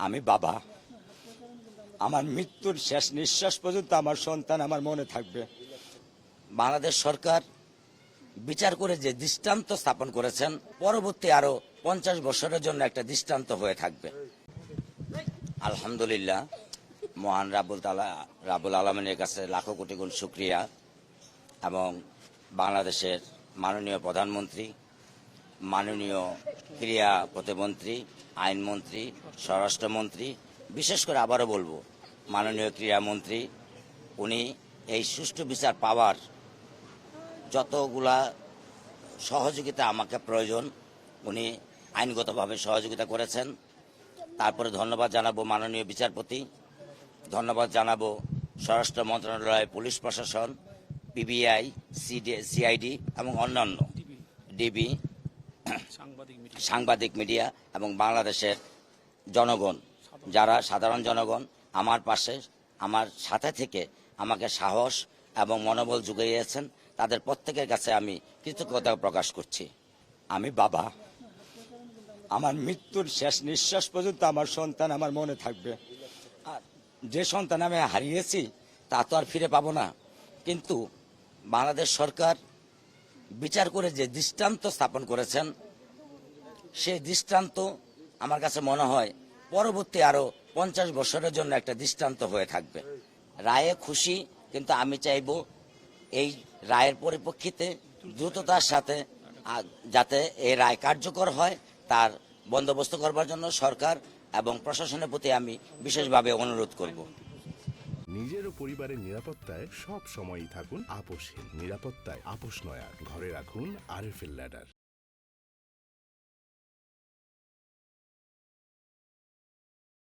আমি বাবা, আমার মৃত্যুর শেষ নিঃশ্বাস পর্যন্ত আমার সন্তান আমার মনে থাকবে। বাংলাদেশ সরকার বিচার করে যে দৃষ্টান্ত স্থাপন করেছেন, পরবর্তী আরো 50 বছরের জন্য একটা দৃষ্টান্ত হয়ে থাকবে। আলহামদুলিল্লাহ, মহান রাব্বুল আলামিনের কাছে লাখো কোটি গুণ শুকরিয়া, এবং বাংলাদেশের মাননীয় প্রধানমন্ত্রী, মাননীয় ক্রীড়া প্রতিমন্ত্রী, আইনমন্ত্রী, স্বরাষ্ট্রমন্ত্রী, বিশেষ করে আবারও বলবো মাননীয় ক্রীড়ামন্ত্রী, উনি এই সুষ্ঠু বিচার পাওয়ার যতগুলা সহযোগিতা আমাকে প্রয়োজন উনি আইনগতভাবে সহযোগিতা করেছেন। তারপরে ধন্যবাদ জানাবো মাননীয় বিচারপতি, ধন্যবাদ জানাবো স্বরাষ্ট্র মন্ত্রণালয়, পুলিশ প্রশাসন, পিবিআই, সিআইডি এবং অন্যান্য ডিবি, সাংবাদিক মিডিয়া এবং বাংলাদেশের জনগণ, যারা সাধারণ জনগণ আমার পাশে, আমার সাথে থেকে আমাকে সাহস এবং মনোবল জুগিয়েছেন, তাদের প্রত্যেকের কাছে আমি কৃতজ্ঞতা প্রকাশ করছি। আমি বাবা, আমার মৃত্যুর শেষ নিঃশ্বাস পর্যন্ত আমার সন্তান আমার মনে থাকবে। আর যে সন্তান আমি হারিয়েছি তা তো আর ফিরে পাবো না, কিন্তু বাংলাদেশ সরকার বিচার করে যে দৃষ্টান্ত স্থাপন করেছেন, সেই দৃষ্টান্ত আমার কাছে মনে হয় পরবর্তী আরো 50 বছরের জন্য একটা দৃষ্টান্ত হয়ে থাকবে। রায়ে খুশি, কিন্তু আমি চাইব এই রায়ের পরিপ্রেক্ষিতে দ্রুততার সাথে যাতে এই রায় কার্যকর হয় তার বন্দোবস্ত করবার জন্য সরকার এবং প্রশাসনের প্রতি আমি বিশেষভাবে অনুরোধ করব। নিজের ও পরিবারের নিরাপত্তায় সব সময়ই থাকুন আপোষহীন। নিরাপত্তায় আপোষ নয় আর। ঘরে রাখুন আরএফএল ল্যাডার।